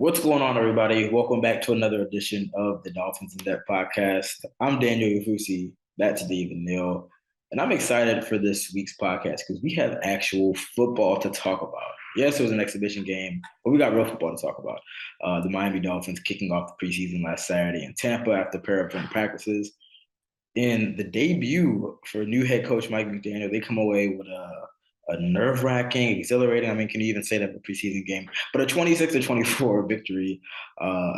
What's going on, everybody? Welcome back to another edition of the Dolphins In Depth podcast. I'm Daniel Oyefusi. That's David Neal. And I'm excited for this week's podcast because we have actual football to talk about. Yes, it was an exhibition game, but we got real football to talk about. The Miami Dolphins kicking off the preseason last Saturday in Tampa after a pair of joint practices. In the debut for new head coach Mike McDaniel, they come away with a nerve-wracking, exhilarating. I mean, can you even say that in a preseason game? But a 26-24 victory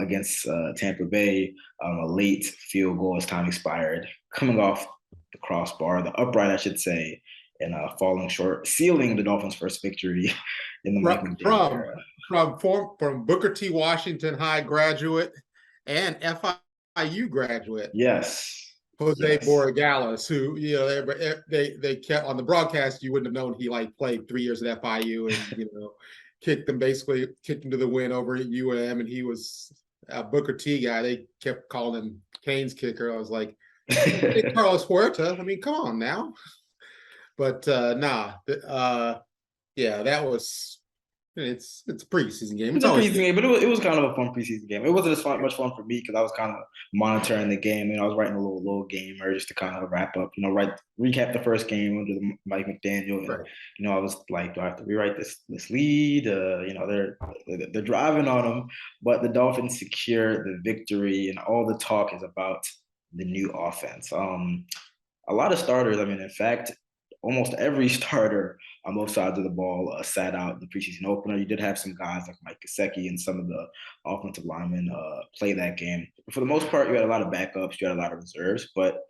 against Tampa Bay, a late field goal as time expired, coming off the crossbar, the upright, I should say, and falling short, sealing the Dolphins' first victory in the Mike McDaniel era. From Booker T. Washington High graduate and FIU graduate. Yes. Jose Borregales, who they kept on the broadcast. You wouldn't have known he played 3 years at FIU and kicked them to the win over at UM, and he was a Booker T guy. They kept calling him Kane's kicker. I was like, hey, Carlos Huerta. I mean, come on now. But that was. It's a preseason game. It's a preseason game, but it was kind of a fun preseason game. It wasn't as much fun for me because I was kind of monitoring the game, and I was writing a little gamer just to kind of wrap up, recap the first game under the Mike McDaniel. And, right. I was like, do I have to rewrite this lead? They're driving on them, but the Dolphins secure the victory, and all the talk is about the new offense. A lot of starters. I mean, in fact, almost every starter on both sides of the ball sat out in the preseason opener. You did have some guys like Mike Gesicki and some of the offensive linemen play that game. But for the most part, you had a lot of backups, you had a lot of reserves, but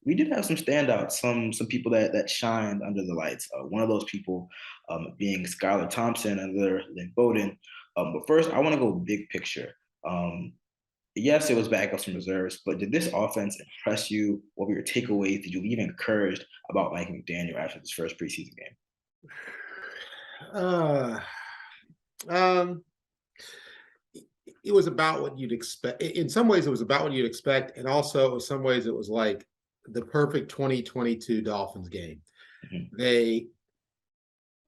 we did have some standouts, some people that shined under the lights. One of those people being Skylar Thompson, another Lynn Bowden. But first, I want to go big picture. Yes, it was backups from reserves, but did this offense impress you? What were your takeaways? Did you leave encouraged about Mike McDaniel after this first preseason game? It was about what you'd expect. In some ways, it was about what you'd expect, and also in some ways, it was like the perfect 2022 Dolphins game. Mm-hmm.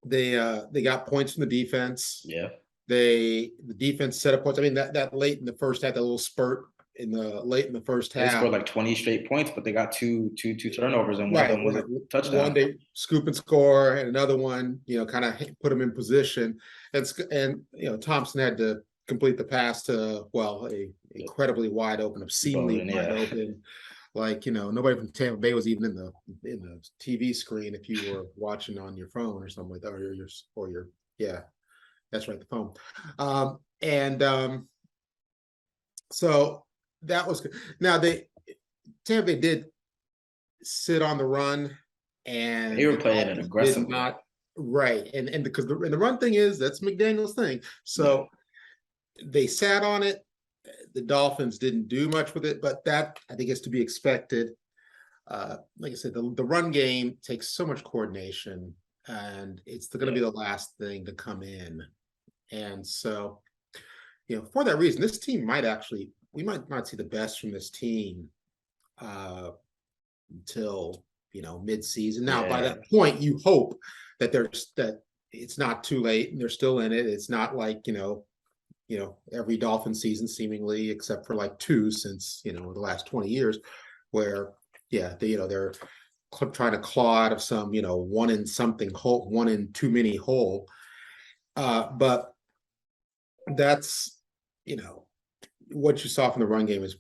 They got points from the defense. Yeah. The defense set up points. I mean, that late in the first half, that little spurt late in the first half. They scored like 20 straight points, but they got two turnovers, and one of them was a touchdown. One they scoop and score, and another one, kind of put them in position. And Thompson had to complete the pass to a incredibly wide open, obscenely wide open. Nobody from Tampa Bay was even in the TV screen if you were watching on your phone or something like that, or your that's right, the phone. So that was good. Now Tampa Bay did sit on the run, and they were playing an aggressive. Right, and because the run thing that's McDaniel's thing. So they sat on it. The Dolphins didn't do much with it, but that I think is to be expected. Like I said, the run game takes so much coordination, and it's going to be the last thing to come in. And so, for that reason, this team we might not see the best from this team until, mid-season. Now, by that point, you hope that it's not too late and they're still in it. It's not like, every Dolphin season seemingly, except for like two since, the last 20 years, where, they're trying to claw out of some, one in something hole, one in too many hole. But that's, what you saw from the run game is,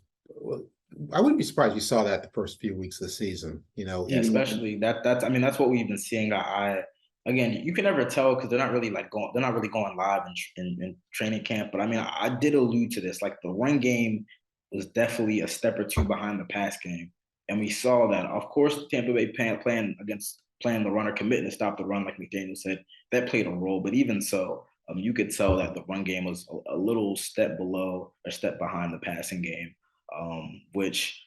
I wouldn't be surprised if you saw that the first few weeks of the season, especially that's what we've been seeing. Again, you can never tell because they're not really going live in training camp. But I mean, I did allude to this, like the run game was definitely a step or two behind the pass game. And we saw that, of course, Tampa Bay playing the run or committing to stop the run, like McDaniel said, that played a role. But even so, you could tell that the run game was a little step below or step behind the passing game, which,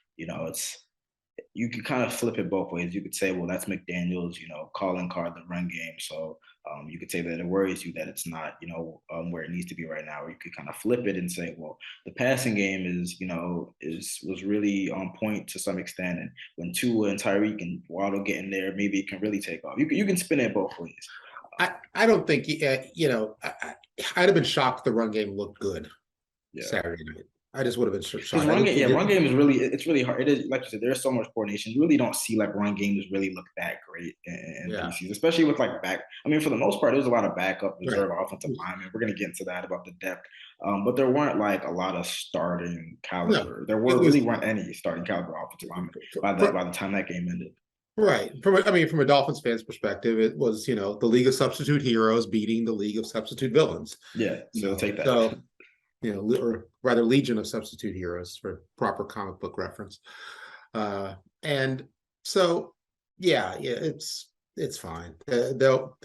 you could kind of flip it both ways. You could say, well, that's McDaniel's, calling card, the run game. So you could say that it worries you that it's not, where it needs to be right now. Or you could kind of flip it and say, well, the passing game was really on point to some extent. And when Tua and Tyreek and Waddle get in there, maybe it can really take off. You can spin it both ways. I don't think I'd have been shocked if the run game looked good Yeah. Saturday night. I just would have been Because shocked. I didn't think run game is really it's really hard. It is like you said, there's so much coordination. You really don't see like run games really look that great in yeah, preseason, especially with like back. I mean, for the most part, there's a lot of backup right. reserve offensive linemen. We're gonna get into that about the depth, but there weren't like a lot of starting No, caliber. There it were really was weren't any starting caliber offensive linemen for, by the time that game ended. right. From a Dolphins fan's perspective, it was the League of Substitute Heroes beating the League of Substitute Villains. Yeah, so take that. So or rather Legion of Substitute Heroes for proper comic book reference. And so, yeah, it's fine. They'll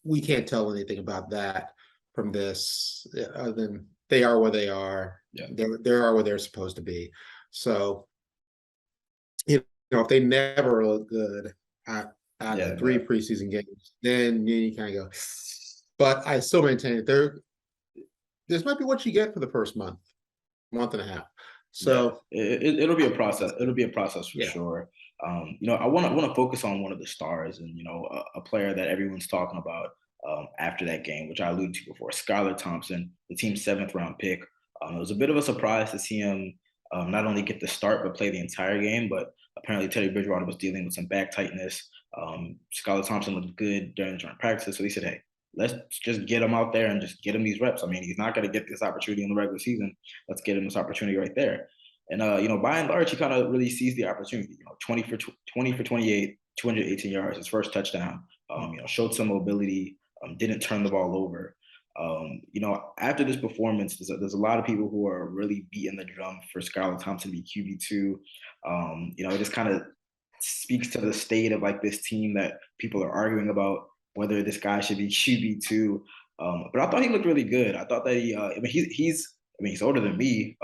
we can't tell anything about that from this other than they are where they are. Yeah, They are where they're supposed to be. So, if they never look good out of 3 preseason games, then you kind of go. But I still maintain that this might be what you get for the first month and a half. So it'll be a process. It'll be a process for yeah. sure. I want to focus on one of the stars and a player that everyone's talking about after that game, which I alluded to before, Skylar Thompson, the team's 7th-round pick. It was a bit of a surprise to see him not only get the start but play the entire game. But apparently Teddy Bridgewater was dealing with some back tightness. Skylar Thompson looked good during the joint practices, so he said, "Hey, let's just get him out there and just get him these reps. I mean, he's not going to get this opportunity in the regular season. Let's get him this opportunity right there." And by and large, he kind of really seized the opportunity. 20 for 28, 218 yards, his first touchdown. Showed some mobility. Didn't turn the ball over. After this performance, there's a lot of people who are really beating the drum for Skylar Thompson to be QB2. It just kind of speaks to the state of like this team that people are arguing about whether this guy should be QB2. But I thought he looked really good. I thought that he's older than me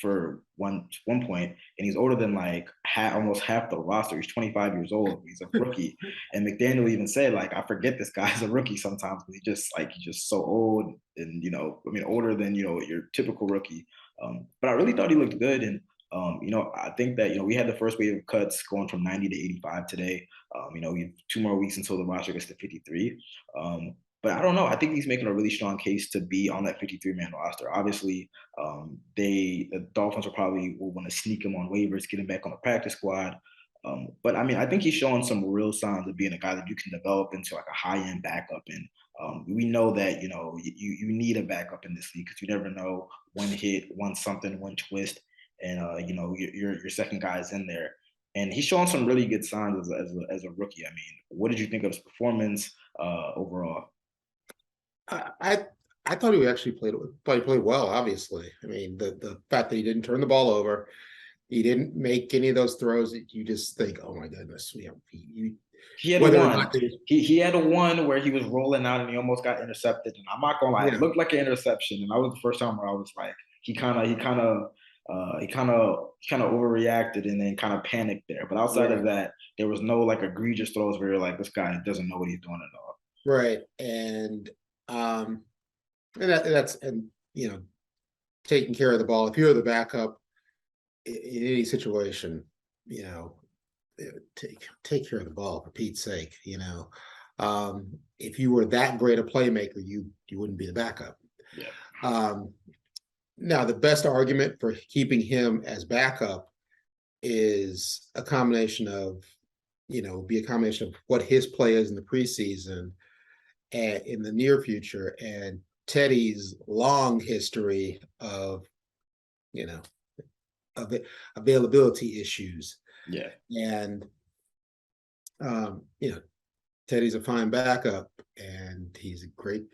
for one point, and he's older than like almost half the roster. He's 25 years old. He's a rookie, and McDaniel even said like, I forget this guy's a rookie sometimes because he's just so old and older than your typical rookie. But I really thought he looked good, and I think that we had the first wave of cuts going from 90 to 85 today. We have 2 more weeks until the roster gets to 53. But I don't know. I think he's making a really strong case to be on that 53-man roster. Obviously, the Dolphins will want to sneak him on waivers, get him back on the practice squad. But I mean, I think he's showing some real signs of being a guy that you can develop into like a high-end backup. And we know that you need a backup in this league because you never know one hit, one something, one twist, and your second guy is in there. And he's showing some really good signs as a rookie. I mean, what did you think of his performance overall? I thought he actually played well. Obviously, I mean the fact that he didn't turn the ball over, he didn't make any of those throws that you just think, oh my goodness, he had one. He had a one where he was rolling out and he almost got intercepted. And I'm not gonna lie, it looked like an interception. And that was the first time where I was like, he kind of overreacted and then kind of panicked there. But outside of that, there was no like egregious throws where you're like, this guy doesn't know what he's doing at all. Right. That's taking care of the ball. If you're the backup in any situation, take care of the ball for Pete's sake. If you were that great a playmaker, you wouldn't be the backup. Yeah. Now, the best argument for keeping him as backup is a combination of what his play is in the preseason and in the near future, and Teddy's long history of availability issues. Yeah. And Teddy's a fine backup and he's a great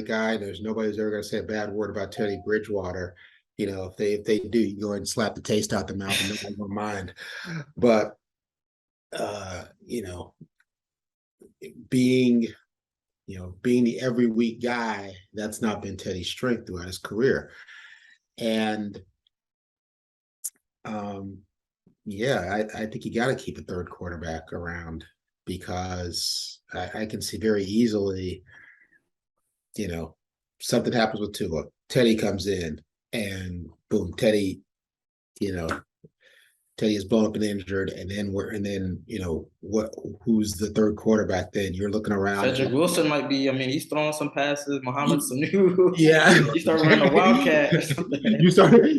guy. There's nobody who's ever going to say a bad word about Teddy Bridgewater. If they do, you go ahead and slap the taste out the mouth and nobody will mind. But being the every week guy, that's not been Teddy's strength throughout his career. And I think you got to keep a third quarterback around because I can see very easily, something happens with Tua. Teddy comes in and boom, Teddy Teddy is blown up and injured, and then who's the third quarterback? Then you're looking around. Cedric Wilson might be. I mean, he's throwing some passes. Mohamed Sanu. Yeah. He started running a wildcat or something.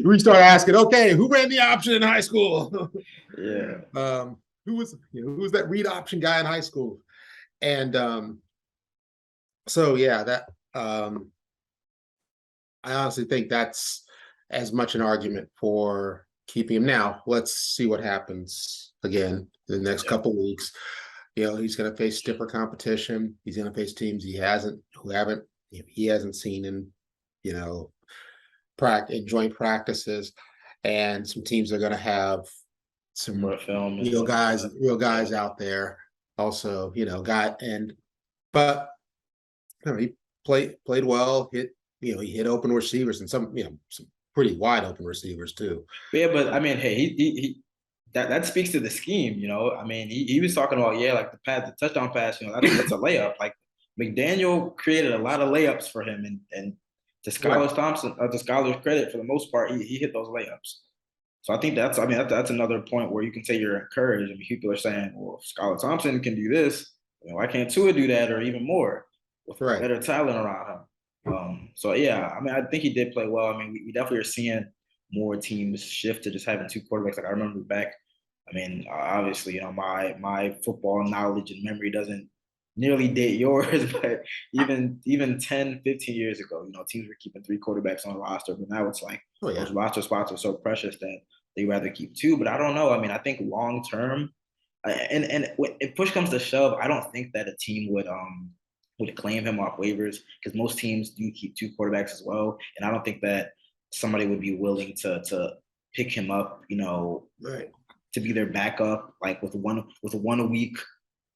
We start asking, okay, who ran the option in high school? Yeah. Who was that read option guy in high school? And so yeah, that I honestly think that's as much an argument for keeping him. Now, let's see what happens again in the next couple weeks. He's going to face stiffer competition. He's going to face teams he hasn't seen in, joint practices, and some teams are going to have some real guys out there. Also, but he played well. He hit open receivers and some pretty wide open receivers too. Yeah, but I mean, hey, he that speaks to the scheme, I mean, he was talking about like the touchdown pass, that's a layup. Like McDaniel created a lot of layups for him, and to Skylar Thompson, to Skylar's credit, for the most part, he hit those layups. So I think that's another point where you can say you're encouraged. I mean, people are saying, well, if Skylar Thompson can do this, why can't Tua do that or even more with better talent around him? So yeah, I mean, I think he did play well. I mean, we definitely are seeing more teams shift to just having two quarterbacks. Like I remember back, I mean, obviously, my football knowledge and memory doesn't nearly date yours, but even 10, 15 years ago, teams were keeping three quarterbacks on the roster, but now it's like those roster spots are so precious that they rather keep two. But I don't know. I mean, I think long term, and if push comes to shove, I don't think that a team would claim him off waivers, because most teams do keep two quarterbacks as well, and I don't think that somebody would be willing to pick him up, to be their backup, like with one a week,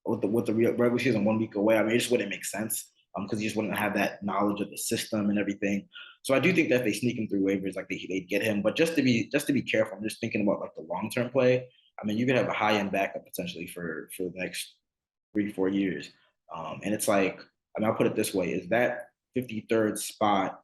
with the regular season 1 week away. I mean, it just wouldn't make sense, because you just wouldn't have that knowledge of the system and everything. So I do think that if they sneak him through waivers, like they'd get him. But just to be careful, I'm just thinking about like the long term play. I mean, you could have a high end backup potentially for the next 3-4 years, and it's like, I mean, I'll put it this way: is that 53rd spot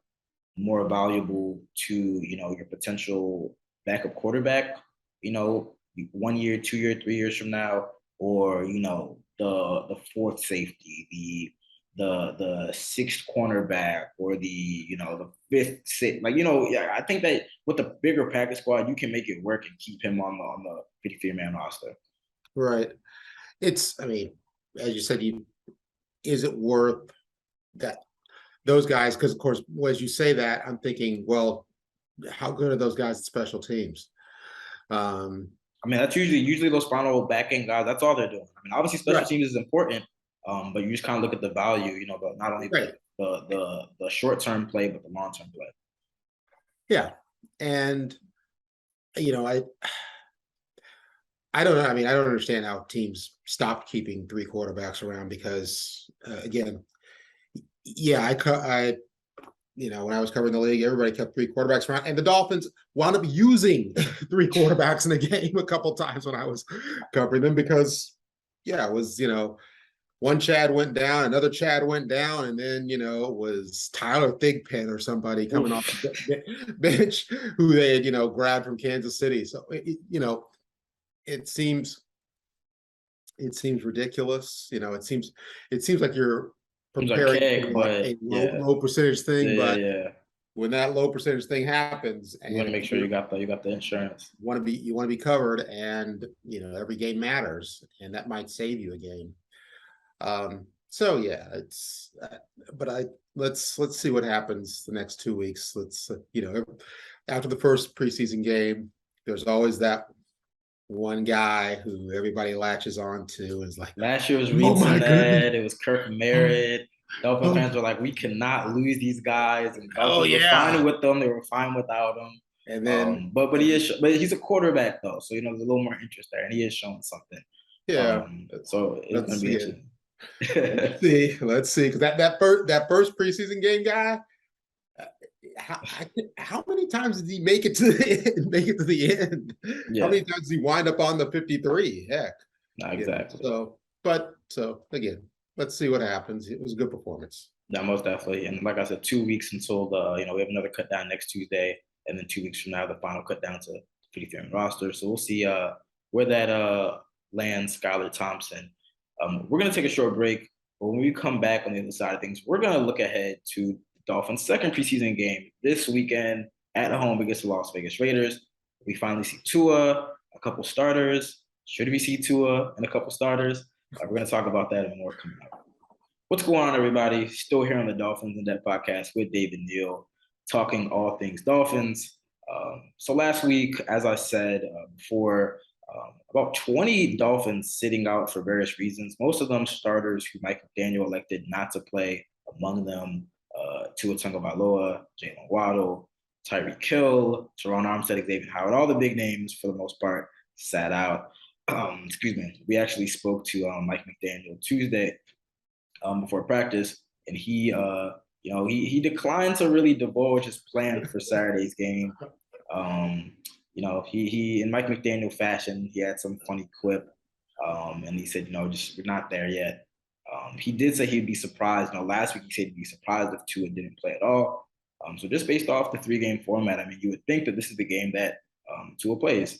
more valuable to your potential backup quarterback, 1 year, 2 year, 3 years from now, or the fourth safety, the sixth cornerback, or the fifth, sixth, I think that with the bigger practice squad, you can make it work and keep him on the 53-man roster. Right. I mean, as you said, is it worth that those guys? Because of course, as you say that, I'm thinking, well, how good are those guys at special teams? I mean, that's usually those final back end guys. That's all they're doing. I mean, obviously special teams is important, but you just kind of look at the value, not only the short term play, but the long term play. Yeah, and I don't know. I mean, I don't understand how teams stopped keeping three quarterbacks around, because again, when I was covering the league, everybody kept three quarterbacks around, and the Dolphins wound up using three quarterbacks in a game a couple times when I was covering them, because it was, one Chad went down, another Chad went down, and then, it was Tyler Thigpen or somebody coming off the bench who they had, grabbed from Kansas City. So, it seems ridiculous. It seems like you're preparing for a low percentage thing, but when that low percentage thing happens, you want to make sure you got the insurance. You want to be covered, and every game matters, and that might save you a game. So yeah, it's let's see what happens the next 2 weeks. Let's after the first preseason game, there's always that one guy who everybody latches on to, is like, last year was Reed Sinnett, it was Kirk Merritt. Dolphin fans were like, we cannot lose these guys, and Dolphins were fine with them. They were fine without them. And then, but he's a quarterback though, so there's a little more interest there, and he is showing something. Yeah. So it's gonna be interesting. Let's see, because that first preseason game guy, how many times did he make it to the end? Yeah. How many times did he wind up on the 53? Heck. Not exactly. So again, let's see what happens. It was a good performance. Yeah, most definitely. And like I said, 2 weeks until we have another cut down next Tuesday, and then 2 weeks from now, the final cut down to 53 roster. So we'll see where that lands Skylar Thompson. We're going to take a short break. But when we come back on the other side of things, we're going to look ahead to the Dolphins' second preseason game this weekend at home against the Las Vegas Raiders. We finally see Tua, a couple starters. Should we see Tua and a couple starters? We're going to talk about that and more coming up. What's going on, everybody? Still here on the Dolphins In Depth podcast with David Neal, talking all things Dolphins. So last week, as I said before, about 20 Dolphins sitting out for various reasons, most of them starters who Mike McDaniel elected not to play, among them Tua Tagovailoa, Jalen Waddle, Tyreek Hill, Teron Armstead, Xavier Howard, all the big names for the most part sat out. We actually spoke to Mike McDaniel Tuesday before practice, and he declined to really divulge his plan for Saturday's game. He in Mike McDaniel fashion, he had some funny quip, and he said, just we're not there yet. He did say he'd be surprised. Last week he said he'd be surprised if Tua didn't play at all. So just based off the 3-game format, you would think that this is the game that Tua plays,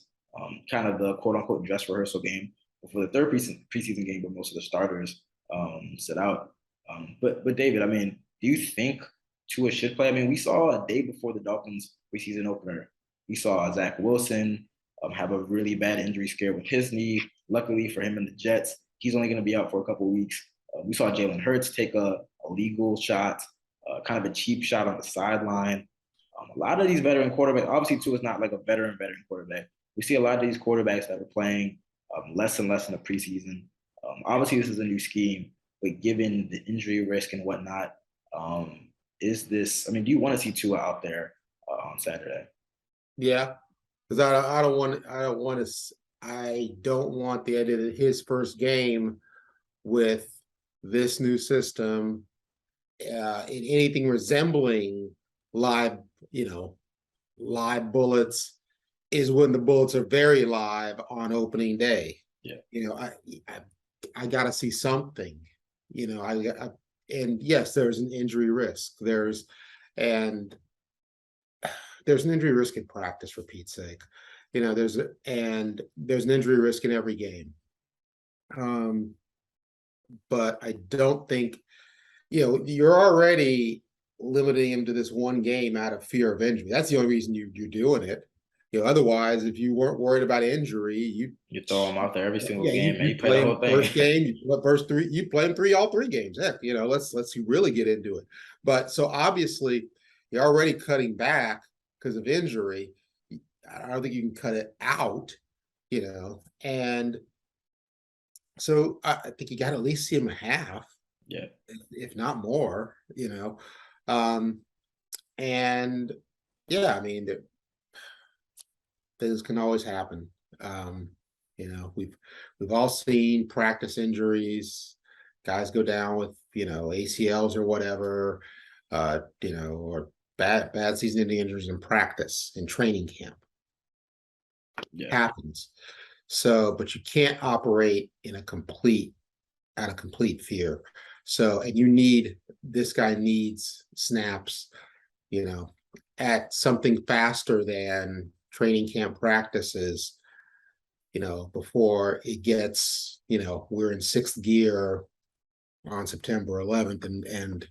kind of the quote unquote dress rehearsal game before the third preseason game, where most of the starters sit out. But David, do you think Tua should play? We saw a day before the Dolphins preseason opener, we saw Zach Wilson have a really bad injury scare with his knee. Luckily for him and the Jets, he's only going to be out for a couple of weeks. We saw Jalen Hurts take a legal shot, kind of a cheap shot on the sideline. A lot of these veteran quarterbacks, obviously Tua is not like a veteran quarterback. We see a lot of these quarterbacks that are playing less and less in the preseason. Obviously, this is a new scheme, but given the injury risk and whatnot, do you want to see Tua out there on Saturday? Yeah, because I don't want the idea that his first game with this new system in anything resembling live bullets is when the bullets are very live on opening day. Yeah. I got to see something. And yes, there's an injury risk. There's an injury risk in practice, for Pete's sake. There's an injury risk in every game. But I don't think, you're already limiting him to this one game out of fear of injury. That's the only reason you're doing it. Otherwise, if you weren't worried about injury, you throw him out there every single game and you play the whole thing. First game, first three, you play him all three games. Heck, let's really get into it. But so obviously, you're already cutting back because of injury. I don't think you can cut it out, and so I think you got to at least see him a half, if not more, and yeah, things can always happen. We've all seen practice injuries, guys go down with ACLs or whatever, or bad season-ending injuries in practice, in training camp. Happens. So, but you can't operate out of complete fear. So, and this guy needs snaps, at something faster than training camp practices, before it gets, we're in sixth gear on September 11th and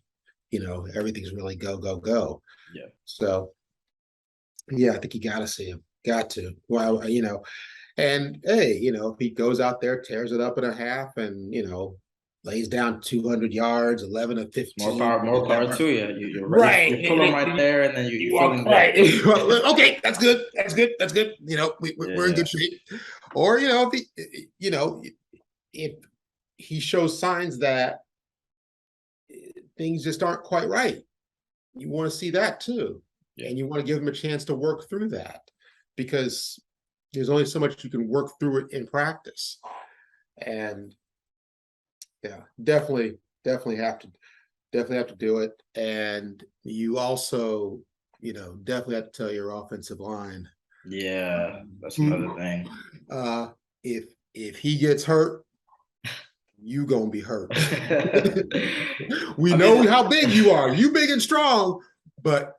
everything's really go. Yeah. So, yeah, I think you got to see him. Got to. Well, and hey, if he goes out there, tears it up in a half and, lays down 200 yards, 11 of 15. More power to you. You're right. You're pulling right there, and then you're feeling right. Okay, that's good. We're in good shape. Or if he shows signs that things just aren't quite right, you want to see that too, and you want to give him a chance to work through that, because there's only so much you can work through it in practice. And yeah, definitely have to do it. And you also, definitely have to tell your offensive line. Yeah, that's another thing. If he gets hurt, you gonna be hurt. We know how big you are. You big and strong, but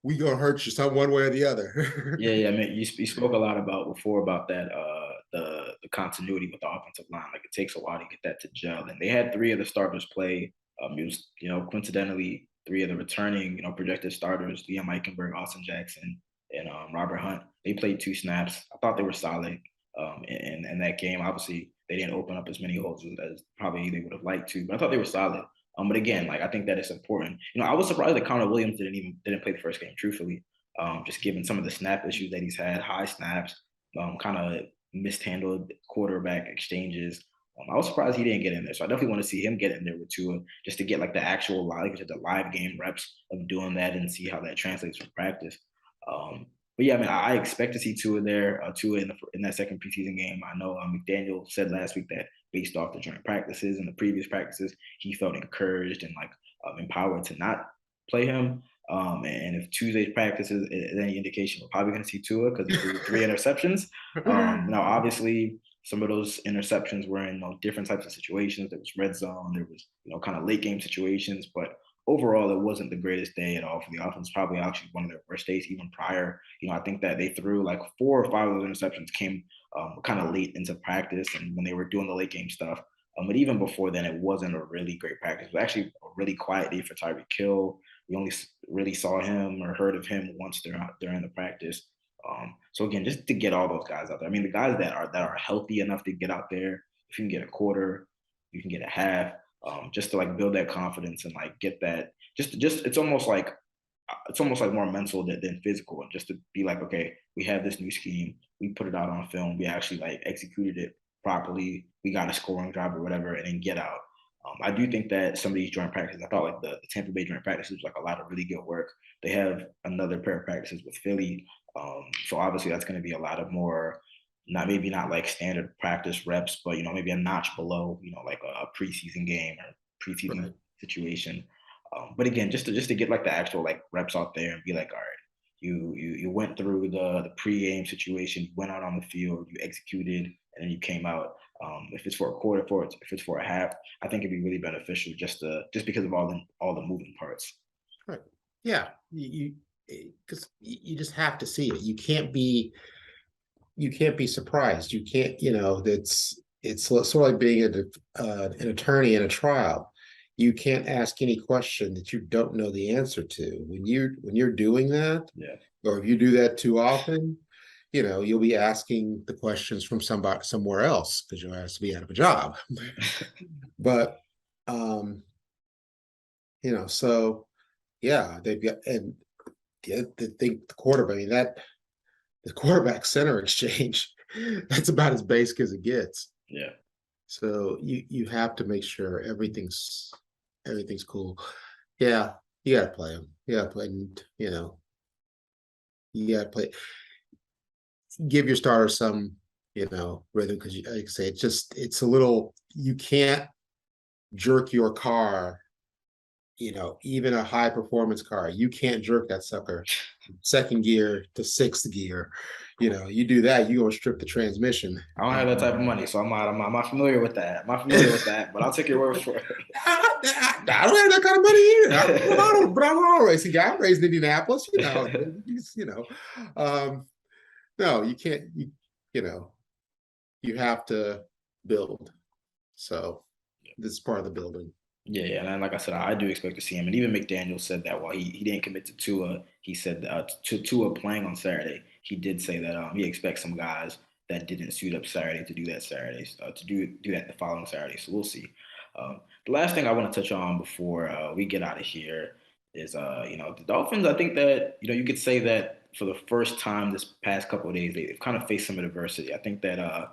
we gonna hurt you some one way or the other. Yeah. I mean, you spoke a lot before about that the continuity with the offensive line. Like it takes a while to get that to gel. And they had three of the starters play. It was coincidentally three of the returning projected starters: Liam Eichenberg, Austin Jackson, and Robert Hunt. They played 2 snaps. I thought they were solid in that game. Obviously, they didn't open up as many holes as probably they would have liked to, but I thought they were solid. But again, like I think that it's important. I was surprised that Connor Williams didn't play the first game. Truthfully, just given some of the snap issues that he's had, high snaps, kind of mishandled quarterback exchanges. I was surprised he didn't get in there. So I definitely want to see him get in there with Tua just to get like the actual live game reps of doing that and see how that translates from practice. But yeah, I mean, I expect to see Tua there, Tua in that second preseason game. I know McDaniel said last week that based off the joint practices and the previous practices, he felt encouraged and empowered to not play him. And if Tuesday's practice is any indication, we're probably going to see Tua because he threw 3 interceptions. Now, obviously, some of those interceptions were in different types of situations. There was red zone, there was kind of late game situations, but overall, it wasn't the greatest day at all for the offense. Probably actually one of their worst days even prior. I think that they threw like 4 or 5 of those interceptions came kind of late into practice and when they were doing the late game stuff. But even before then, it wasn't a really great practice. It was actually a really quiet day for Tyreek Hill. We only really saw him or heard of him once during the practice. So again, just to get all those guys out there. I mean, the guys that are healthy enough to get out there, if you can get a quarter, you can get a half, just to like build that confidence and like get that. Just it's almost like more mental than physical, and just to be like, okay, we have this new scheme, we put it out on film, we actually like executed it properly, we got a scoring drive or whatever, and then get out. I do think that some of these joint practices, I thought like the Tampa Bay joint practices was like a lot of really good work. They have another pair of practices with Philly. So obviously that's going to be a lot of more, not like standard practice reps, but maybe a notch below, like a preseason game or preseason Right. situation. But again, just to get like the actual like reps out there and be like, all right, you went through the pregame situation, you went out on the field, you executed, and then you came out. If it's for a quarter, if it's for a half, I think it'd be really beneficial just because of all the moving parts. Right. Yeah. You because you just have to see it. You can't be surprised. You can't, it's sort of like being an attorney in a trial. You can't ask any question that you don't know the answer to. When you're doing that, Yeah. or if you do that too often, you'll be asking the questions from somebody somewhere else because you'll have to be out of a job. But so yeah, they've got and the quarterback. I mean that the quarterback center exchange. That's about as basic as it gets. Yeah. So you have to make sure everything's cool. Yeah, you got to play them. You got to play, and you got to play. Give your starter some rhythm because, like I say, it's a little. You can't jerk your car. Even a high performance car, you can't jerk that sucker second gear to sixth gear. You do that, you're gonna strip the transmission. I don't have that type of money, so I'm not familiar with that. I'm not familiar with that, but I'll take your word for it. I don't have that kind of money either. But I'm a racing guy. I'm raised in Indianapolis. No, you can't. You have to build. So this is part of the building. Yeah, and like I said, I do expect to see him. And even McDaniel said that while he didn't commit to Tua, he said to Tua playing on Saturday, he did say that he expects some guys that didn't suit up Saturday to do that Saturday, to do that the following Saturday. So we'll see. The last thing I want to touch on before we get out of here is the Dolphins. I think that you could say that for the first time this past couple of days they've kind of faced some adversity. I think that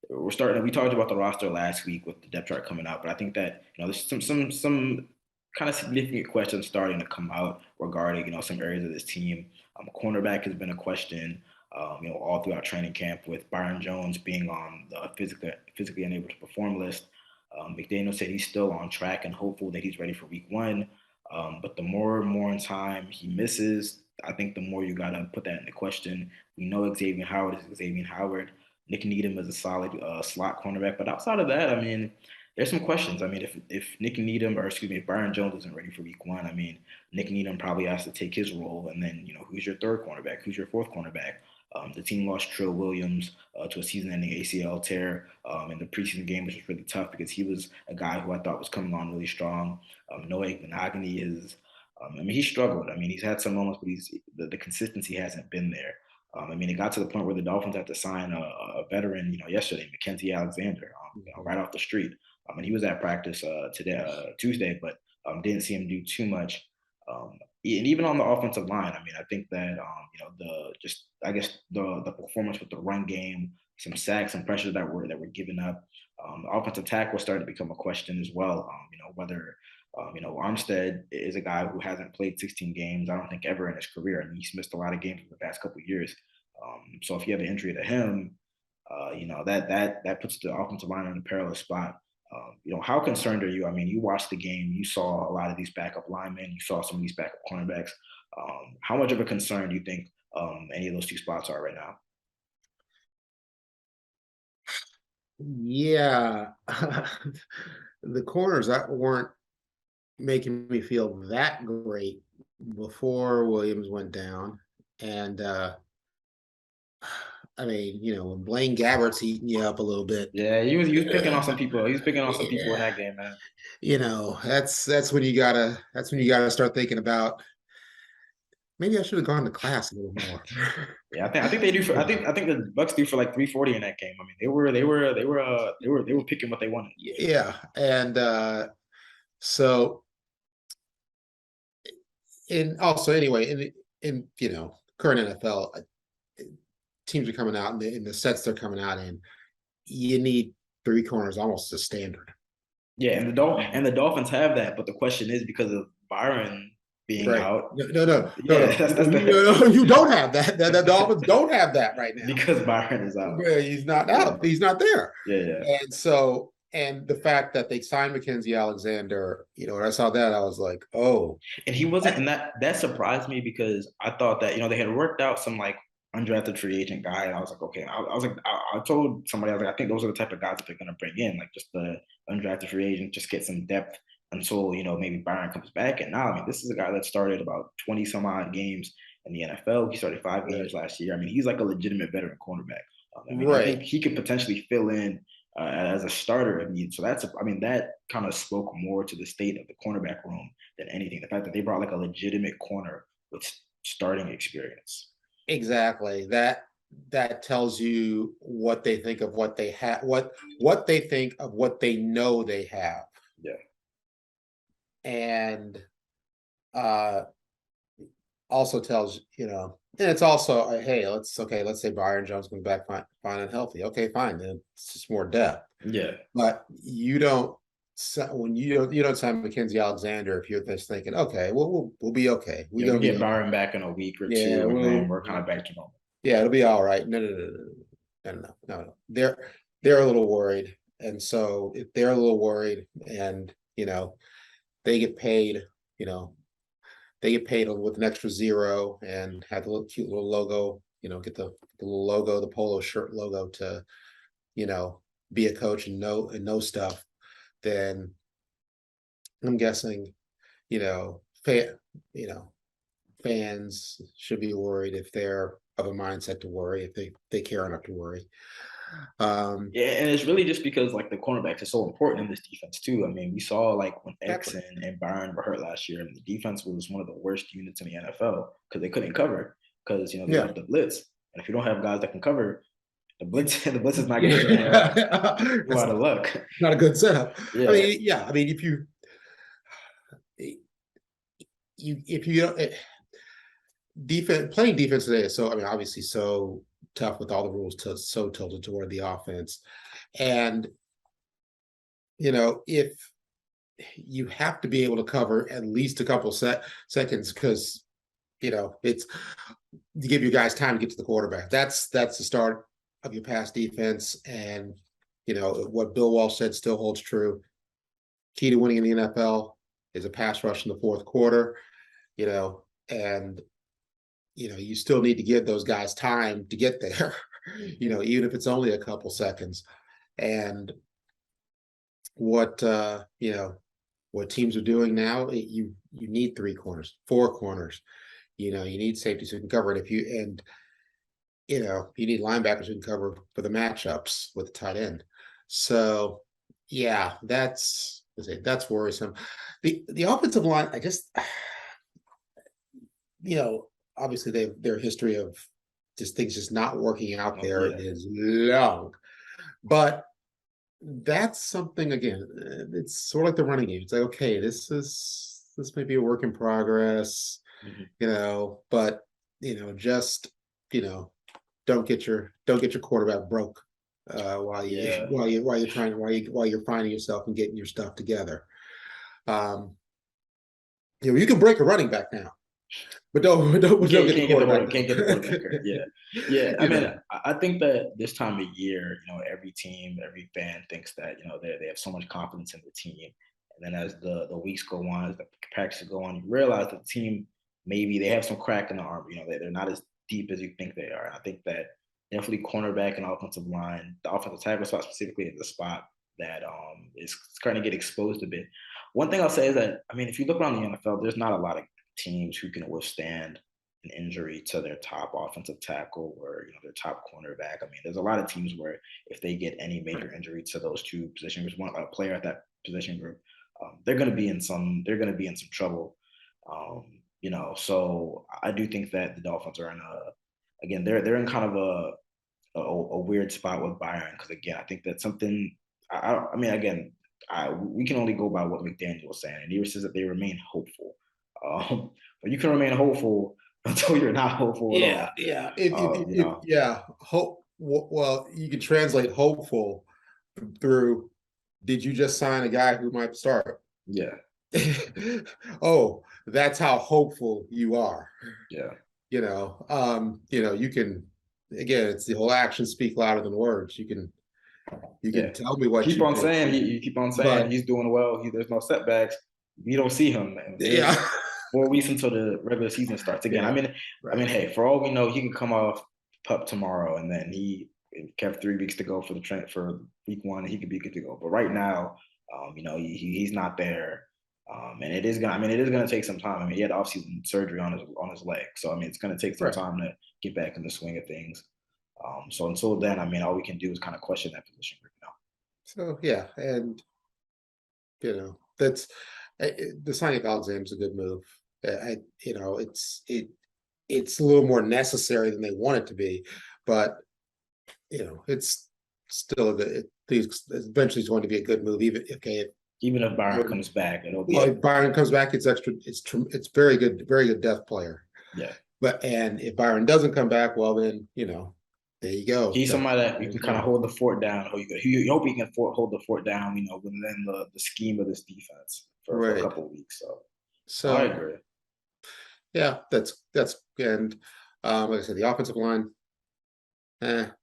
we talked about the roster last week with the depth chart coming out, but I think that there's some kind of significant questions starting to come out regarding some areas of this team. Cornerback has been a question, all throughout training camp with Byron Jones being on the physically unable to perform list. McDaniel said he's still on track and hopeful that he's ready for week 1. But the more and more in time he misses, I think the more you gotta put that into question. We know Xavier Howard is Xavier Howard. Nick Needham is a solid slot cornerback. But outside of that, I mean, there's some questions. I mean, if Nick Needham, or excuse me, if Byron Jones isn't ready for Week 1, I mean, Nick Needham probably has to take his role, and then who's your third cornerback? Who's your fourth cornerback? The team lost Trill Williams to a season-ending ACL tear in the preseason game, which was really tough because he was a guy who I thought was coming on really strong. Noah Igbinoghene is, I mean, he struggled. I mean, he's had some moments, but the consistency hasn't been there. I mean, it got to the point where the Dolphins had to sign a veteran, yesterday, Mackenzie Alexander, right off the street. And he was at practice Tuesday, but didn't see him do too much. And even on the offensive line, I mean, I think that the performance with the run game, some sacks and pressures that were given up. The offensive tackle started to become a question as well. Whether Armstead is a guy who hasn't played 16 games, I don't think, ever in his career. I mean, he's missed a lot of games in the past couple of years. So if you have an injury to him, that puts the offensive line in a perilous spot. How concerned are you? I mean, you watched the game, you saw a lot of these backup linemen, you saw some of these backup cornerbacks. How much of a concern do you think any of those two spots are right now? Yeah, the corners that weren't making me feel that great before Williams went down, and I mean, when Blaine Gabbert's eating you up a little bit. Yeah, he was picking on some people. He was picking on some people in Yeah, that game, man. that's when you gotta start thinking about maybe I should have gone to class a little more. Yeah, I think they do for I think the Bucks do for like 340 in that game. I mean, they were picking what they wanted. Yeah, and so and also anyway, in current NFL, teams are coming out in the sets they're coming out in. You need three corners almost as standard. Yeah, and the Dolphins have that, but the question is because of Byron being Right. out. No, no, no, no, Yeah, no. that's You don't have that. The Dolphins don't have that right now. because Byron is out. Yeah, he's not Yeah, out. He's not there. yeah, yeah. And the fact that they signed Mackenzie Alexander, when I saw that, I was like, oh. And he wasn't, and that surprised me because I thought that they had worked out some like undrafted free agent guy, and I was like, okay. I was like, I told somebody, I was like, I think those are the type of guys that they're gonna bring in, like just the undrafted free agent, just get some depth until maybe Byron comes back. And now, I mean, this is a guy that started about 20 some odd games in the NFL. He started 5 games last year. I mean, he's like a legitimate veteran cornerback. I mean, I think Right. he could potentially fill in as a starter if needed. So I mean, that kind of spoke more to the state of the cornerback room than anything. The fact that they brought like a legitimate corner with starting experience. Exactly. That tells you what they think of what they have, what they think of what they know they have. Yeah. And uh also tells, and it's also, hey, let's say Byron Jones comes back fine and healthy. Okay, fine. Then it's just more depth. Yeah. But when you don't sign Mackenzie Alexander, if you're just thinking, okay, we'll be okay. We get Byron back in a week or yeah, two, and then we're kind of back to normal. Yeah, it'll be all right. No. They're a little worried, and so if they're a little worried, and they get paid, with an extra zero and have a little cute little logo, get the little logo, the polo shirt logo to, be a coach and know stuff, then I'm guessing, fan, fans should be worried if they're of a mindset to worry, if they care enough to worry. Yeah, and it's really just because like the cornerbacks are so important in this defense too. I mean, we saw like when X and Byron were hurt last year, and the defense was one of the worst units in the NFL because they couldn't cover because they love the blitz, and if you don't have guys that can cover, the blitz is not good. You're out of luck. Not a good setup. Yeah. I mean, if you don't playing defense today is so, I mean, obviously so tough with all the rules so tilted toward the offense. And if you have to be able to cover at least a couple seconds because it's to give you guys time to get to the quarterback. That's the start of your pass defense. And what Bill Walsh said still holds true. Key to winning in the NFL is a pass rush in the fourth quarter, and you still need to give those guys time to get there, even if it's only a couple seconds. And what what teams are doing now, you need 3 corners, 4 corners. You need safeties who can cover it. You need linebackers who can cover for the matchups with the tight end. So yeah, that's worrisome. The offensive line, I just obviously their history of just things just not working out there is long. But that's something, again, it's sort of like the running game. It's like, okay, this may be a work in progress, but just don't get your quarterback broke while you're finding yourself and getting your stuff together. You can break a running back now, but don't get the quarterback. Can't get the quarterback hurt. Yeah. I mean, I think that this time of year, every team, every fan thinks that they have so much confidence in the team, and then as the weeks go on, as the practices go on, you realize that the team maybe they have some crack in the armor. They're not as deep as you think they are. And I think that definitely cornerback and offensive line, the offensive tackle spot specifically, is the spot that is starting to get exposed a bit. One thing I'll say is that, I mean, if you look around the NFL, there's not a lot of teams who can withstand an injury to their top offensive tackle or their top cornerback. I mean, there's a lot of teams where if they get any major injury to those two position groups, one a player at that position group, they're going to be in some trouble. So I do think that the Dolphins are they're in kind of a weird spot with Byron, because again, I think that's something. We can only go by what McDaniel was saying, and he says that they remain hopeful. But you can remain hopeful until you're not hopeful at all. Hope. Well, you can translate hopeful through, did you just sign a guy who might start? Yeah. Oh, that's how hopeful you are. Yeah. You can, again, it's the whole actions speak louder than words. You can tell me what you keep on saying. You keep on saying he's doing well. There's no setbacks. You don't see him. Yeah. 4 weeks until the regular season starts again. Yeah. I mean, hey, for all we know, he can come off PUP tomorrow, and then he kept 3 weeks to go for week 1, and he could be good to go. But right now, he's not there. And it is gonna take some time. I mean, he had off-season surgery on his leg, so I mean, it's gonna take some time to get back in the swing of things. So until then, I mean, all we can do is kind of question that position right now. So yeah, and that's the signing of Alexander's a good move. It's a little more necessary than they want it to be, but it's still a good. Eventually, it's going to be a good move, even if Byron comes back, if Byron comes back, it's extra. It's very good depth player. Yeah. And if Byron doesn't come back, well then there you go. He's somebody that you can kind of hold the fort down. You hope he can hold the fort down, within the scheme of this defense for a couple of weeks. So I agree. Yeah, that's and like I said, the offensive line.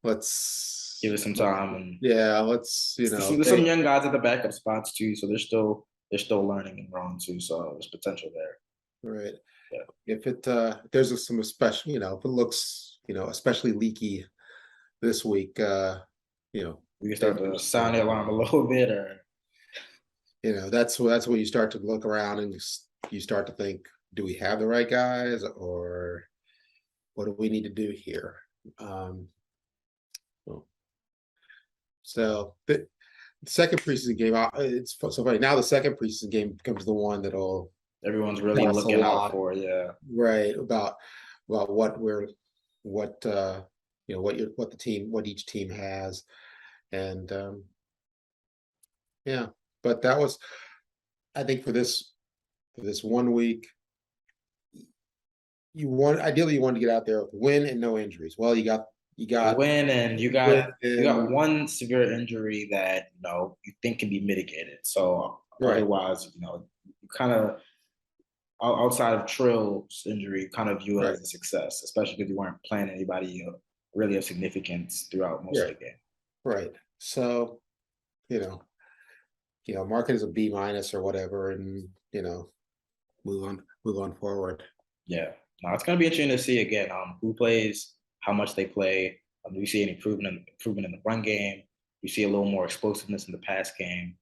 Let's give it some time, and let's there's some young guys at the backup spots too, so they're still learning and growing too. So there's potential there. Right. Yeah. If there's some especially if it looks especially leaky this week, we can start to sound the alarm a little bit, or that's when you start to look around and you start to think, do we have the right guys, or what do we need to do here? So the second preseason game, it's so funny. Now the second preseason game becomes the one that'll everyone's really looking out for. Yeah, right, about what each team has, and but that was, I think, for this 1 week, ideally you want to get out there with win and no injuries. Well, you got win, and you got one severe injury that you think can be mitigated. So otherwise, you kind of, outside of Trill's injury, kind of view it as a success, especially because you weren't playing anybody really of significance throughout most of the game. Right. So, mark it as a B- or whatever, and move on forward. Yeah. No, it's gonna be interesting to see again who plays, how much they play. Do you see any improvement in the run game? You see a little more explosiveness in the pass game.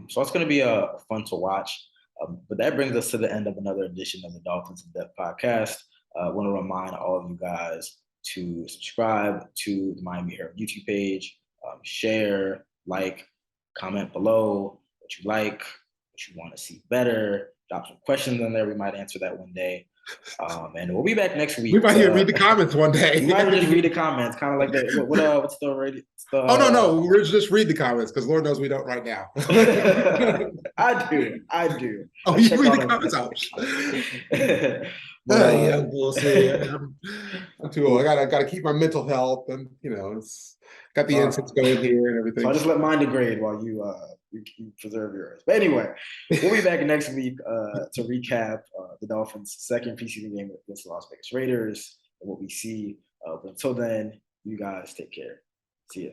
So it's going to be fun to watch. But that brings us to the end of another edition of the Dolphins In Depth podcast. I want to remind all of you guys to subscribe to the Miami Herald YouTube page, share, like, comment below what you like, what you want to see better. Drop some questions in there. We might answer that one day. And we'll be back next week. We might even read the comments one day. You might just read the comments, kind of like what's the radio? Oh no, we're just read the comments because Lord knows we don't right now. I do. Oh, you read the comments out. Yeah, we'll see. I'm too old. I gotta keep my mental health, and it's got the incense going here and everything. So I just let mine degrade while you preserve yours. But anyway, we'll be back next week to recap the Dolphins' second preseason game against the Las Vegas Raiders and what we see. But until then, you guys take care. See ya.